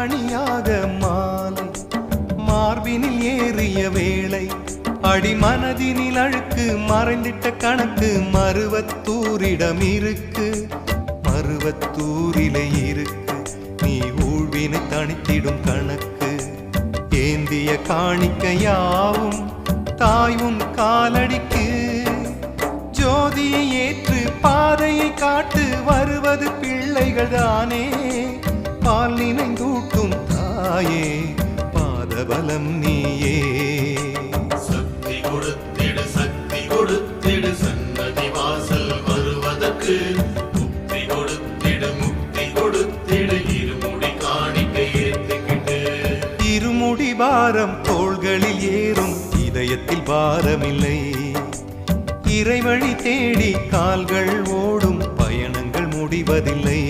அணியாக மாலை மார்பினில் ஏறிய வேளை அடிமனதினில் அழுக்கு மறைந்திட்ட கணக்கு மருவத்தூரிடம் இருக்கு, மருவத்தூரிலே இருக்கு நீ ஊழ்வினை தணித்திடும் கணக்கு. ஏந்திய காணிக்கையாவும் தாய் உன் காலடிக்கு, ஜோதியை ஏற்று பாதையை காட்டு வருவது பிள்ளைகள் தானே. பால் நினைந்தூட்டும் தாயே பாதபலம் நீயே. சக்தி கொடுத்திடு சக்தி கொடுத்திடு சன்னதி வாசல் வருவதற்கு, முக்தி கொடுத்திடு முக்தி கொடுத்திடு இருமுடி காணிக்கை ஏற்றுக்கிட்டு. இருமுடி பாரம் தோள்களில் ஏறும் இதயத்தில் பாரமில்லை, இறைவழி தேடி கால்கள் ஓடும் பயணங்கள் முடிவதில்லை.